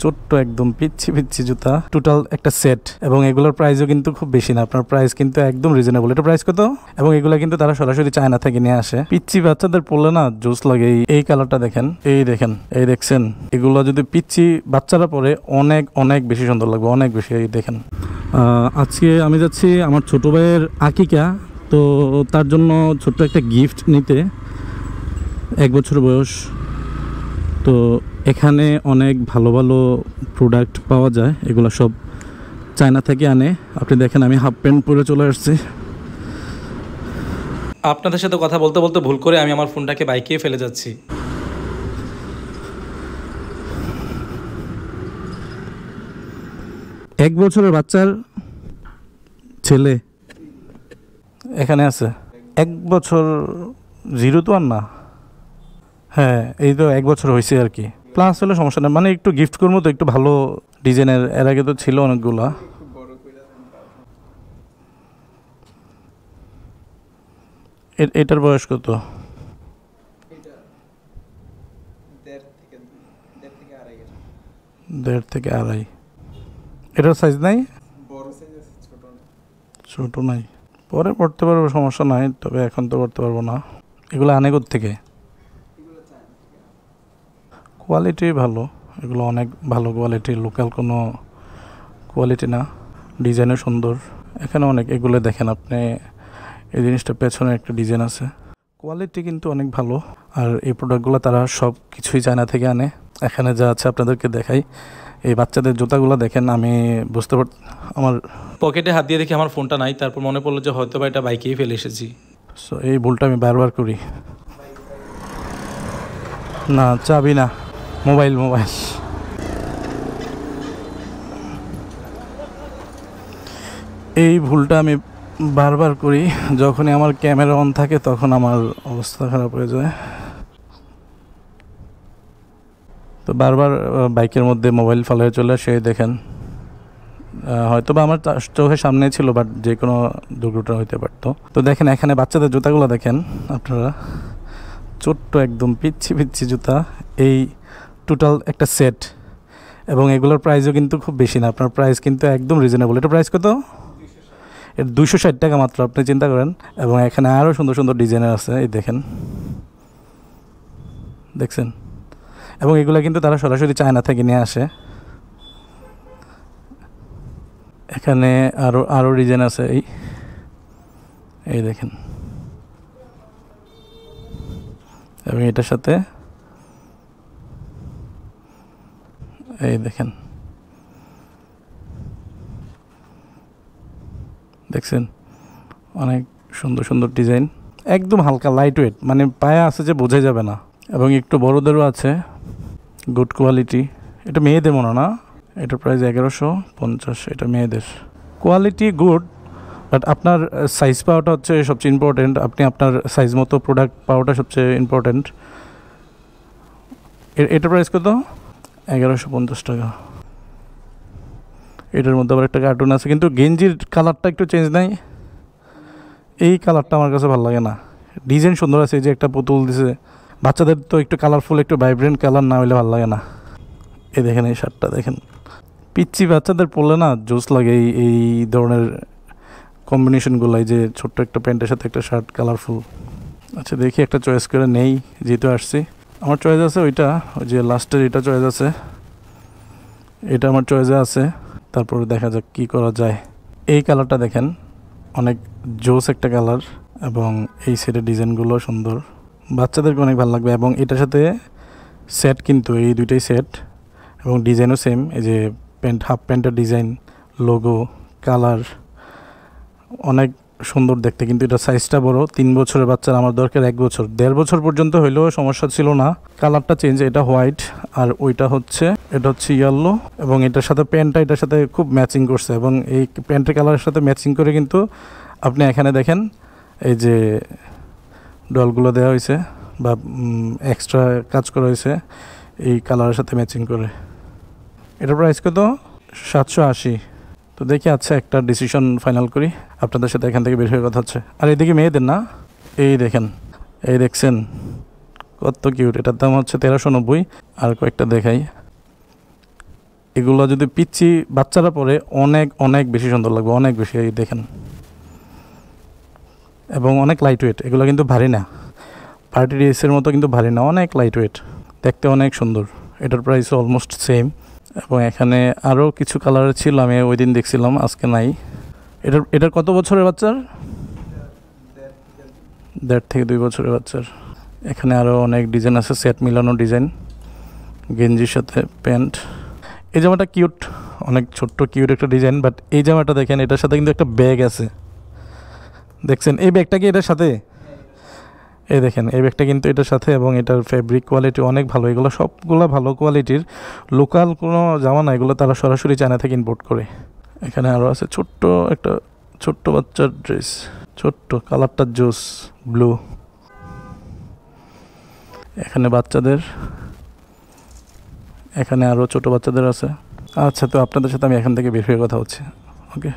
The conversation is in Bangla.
ছোট্ট একদম পিচ্ছি পিচ্ছি জুতা, টোটাল একটা সেট, এবং এগুলোর প্রাইসও কিন্তু খুব বেশি না, আপনার প্রাইস কিন্তু একদম রিজনেবল। এটা প্রাইস কত? এবং এগুলো কিন্তু তারা সরাসরি চায়না থেকে নিয়ে আসে। পিচ্ছি বাচ্চাদের পড়লে না জোস লাগে। এই কালারটা দেখেন, এই দেখেন, এই দেখছেন, এগুলো যদি পিচ্ছি বাচ্চারা পরে অনেক অনেক বেশি সুন্দর লাগবে, অনেক বেশি। এই দেখেন, আজকে আমি যাচ্ছি আমার ছোট ভাইয়ের আকিকা, তো তার জন্য ছোট্ট একটা গিফট নিতে। 1 বছর বয়স, তো এখানে অনেক ভালো ভালো প্রোডাক্ট পাওয়া যায়, এগুলো সব চায়না থেকে আনে। আপনি দেখেন আমি হাফ প্যান্ট পরে চলে আসছি। আপনাদের সাথে কথা বলতে বলতে ভুল করে আমি আমার ফোনটাকে বাইকে ফেলে যাচ্ছি। 1 বছরের বাচ্চার ছেলে এখানে আছে। 1 বছর, 0 তো আর না, হ্যাঁ এই তো 1 বছর হয়েছে আর কি। প্লাস হলে সমস্যা নেই, মানে একটু গিফট করবো তো, একটু ভালো ডিজাইনের। এর আগে তো ছিল অনেকগুলা। এটার বয়স কত? 1.5 থেকে 2.5। এটার সাইজ নাই? ছোট নাই, পরে পড়তে পারবো, সমস্যা নাই, তবে এখন তো পড়তে পারবো না। এগুলো আনে থেকে কোয়ালিটি ভালো, এগুলো অনেক ভালো কোয়ালিটি, লোকাল কোনো কোয়ালিটি না। ডিজাইনও সুন্দর, এখানে অনেক। এগুলো দেখেন আপনি, এই জিনিসটা পেছনে একটা ডিজাইন আছে, কোয়ালিটি কিন্তু অনেক ভালো। আর এই প্রোডাক্টগুলো তারা সব কিছুই চায়না থেকে আনে। এখানে যা আছে আপনাদেরকে দেখাই। এই বাচ্চাদের জুতাগুলো দেখেন, আমি বুঝতে আমার পকেটে হাত দিয়ে দেখি আমার ফোনটা নাই, তারপর মনে পড়লো যে হয়তো বা এটা বাইকেই ফেলে এসেছি। সো এই ভুলটা আমি বারবার করি। না, চাবি না, মোবাইল। এই ভুলটা আমি বারবার করি, যখনই আমার ক্যামেরা অন থাকে তখন আমার অবস্থা খারাপ হয়ে যায়। তো বারবার বাইকের মধ্যে মোবাইল ফালায় চলে আসে। দেখেন, হয়তো বা আমার চোখের সামনে ছিল, বাট যে কোনো দুর্ঘটনা হইতে পারতো। তো দেখেন এখানে বাচ্চাদের জুতাগুলো দেখেন আপনারা, ছোট্ট একদম পিচ্ছি পিচ্ছি জুতা, এই টোটাল একটা সেট, এবং এগুলোর প্রাইসও কিন্তু খুব বেশি না, আপনার প্রাইস কিন্তু একদম রিজনেবল। এটা প্রাইস কত? এর 260 টাকা মাত্র, আপনি চিন্তা করেন। এবং এখানে আরও সুন্দর সুন্দর ডিজাইনের আছে, এই দেখেন, দেখছেন। এবং এগুলো কিন্তু তারা সরাসরি চায়না থেকে নিয়ে আসে। এখানে আরও ডিজাইন আছে, এই দেখেন। এবং এটার সাথে এই দেখেন, দেখছেন, অনেক সুন্দর সুন্দর ডিজাইন, একদম হালকা লাইট ওয়েট, মানে পায়ে আছে যে বোঝা যাবে না। এবং একটু বড়োদেরও আছে, গুড কোয়ালিটি। এটা মেয়েদের মনে না, এটার প্রাইস 1150। এটা মেয়েদের, কোয়ালিটি গুড, বাট আপনার সাইজ পাওয়াটা হচ্ছে সবচেয়ে ইম্পর্টেন্ট। আপনি আপনার সাইজ মতো প্রোডাক্ট পাওয়াটা সবচেয়ে ইম্পর্টেন্ট। এটার প্রাইস কত? 1150 টাকা। এটার মধ্যে আবার একটা কার্টুন আছে, কিন্তু গেঞ্জির কালারটা একটু চেঞ্জ নাই। এই কালারটা আমার কাছে ভালো লাগে না। ডিজাইন সুন্দর আছে, এই যে একটা পুতুল দিছে। বাচ্চাদের তো একটু কালারফুল, একটু ভাইব্রেন্ট কালার না হলে ভালো লাগে না। এই দেখেন, এই শার্টটা দেখেন, পিচ্ছি বাচ্চাদের পরলে না জোস লাগে এই ধরনের কম্বিনেশনগুলো। এই যে ছোট্ট একটা প্যান্টের সাথে একটা শার্ট কালারফুল। আচ্ছা দেখি একটা চয়েস করে নেই, যেহেতু আসছি। আমার চয়েস আছে ওই যে লাস্টের এটা চয়েস আছে, এটা আমার চয়েসে আছে। তারপরে দেখা যাক কী করা যায়। এই কালারটা দেখেন, অনেক জোস একটা কালার, এবং এই সেটের ডিজাইনগুলো সুন্দর, বাচ্চাদেরকে অনেক ভালো লাগবে। এবং এটার সাথে সেট, কিন্তু এই দুইটাই সেট, এবং ডিজাইনও সেম। এই যে হাফ প্যান্টের ডিজাইন, লোগো, কালার, অনেক সুন্দর দেখতে। কিন্তু এটা সাইজটা বড়, 3 বছরের বাচ্চার আমার দরকার 1 বছর। 1.5 বছর পর্যন্ত হইলেও সমস্যা ছিল না। কালারটা চেঞ্জ, এটা হোয়াইট, আর ওইটা হচ্ছে ইয়েলো। এবং এটার সাথে প্যান্টটা এটার সাথে খুব ম্যাচিং করছে, এবং এই প্যান্টের কালারের সাথে ম্যাচিং করে কিন্তু আপনি এখানে দেখেন এই যে ডলগুলো দেওয়া হয়েছে, বা এক্সট্রা কাজ করা হয়েছে এই কালারের সাথে ম্যাচিং করে। এটার প্রাইস কত? 780। তো দেখি, আচ্ছা একটা ডিসিশন ফাইনাল করি, আপনাদের সাথে এখান থেকে বের হয়ে কথা হচ্ছে। আর এদিকে মেয়েদের না, এই দেখেন, এই দেখছেন কত কিউট। এটার দাম হচ্ছে 1390। আর কয়েকটা দেখাই, এগুলো যদি পিচ্ছি বাচ্চারা পরে অনেক অনেক বেশি সুন্দর লাগবে, অনেক বেশি। এই দেখেন, এবং অনেক লাইট ওয়েট, এগুলো কিন্তু ভারী না, পার্টি ড্রেসের মতো কিন্তু ভারী না, অনেক লাইট ওয়েট, দেখতে অনেক সুন্দর। এটার প্রাইস অলমোস্ট সেম। এবং এখানে আরও কিছু কালারের ছিল, আমি ওই দিন দেখছিলাম, আজকে নাই। এটার কত বছরের বাচ্চার? 1.5 থেকে 2 বছরের বাচ্চার। এখানে আরও অনেক ডিজাইন আছে, সেট মিলানো ডিজাইন, গেঞ্জির সাথে প্যান্ট। এই জামাটা কিউট, অনেক ছোট্ট কিউট একটা ডিজাইন। বাট এই জামাটা দেখেন, এটার সাথে কিন্তু একটা ব্যাগ আছে, দেখছেন? এই ব্যাগটা কি এটার সাথে? এই দেখেন, এই ব্যাগটা কিন্তু এটার সাথে, এবং এটার ফেব্রিক কোয়ালিটি অনেক ভালো। এগুলো সবগুলো ভালো কোয়ালিটির, লোকাল কোনো জামা না, এগুলো তারা সরাসরি চায়না থেকে ইম্পোর্ট করে। এখানে আরও আছে ছোট্ট একটা ছোট্ট বাচ্চার ড্রেস, ছোট্ট, কালারটা জোস ব্লু। এখানে বাচ্চাদের, এখানে আরও ছোট বাচ্চাদের আছে। আচ্ছা, তো আপনাদের সাথে আমি এখান থেকে বের হয়ে কথা হচ্ছে। ওকে।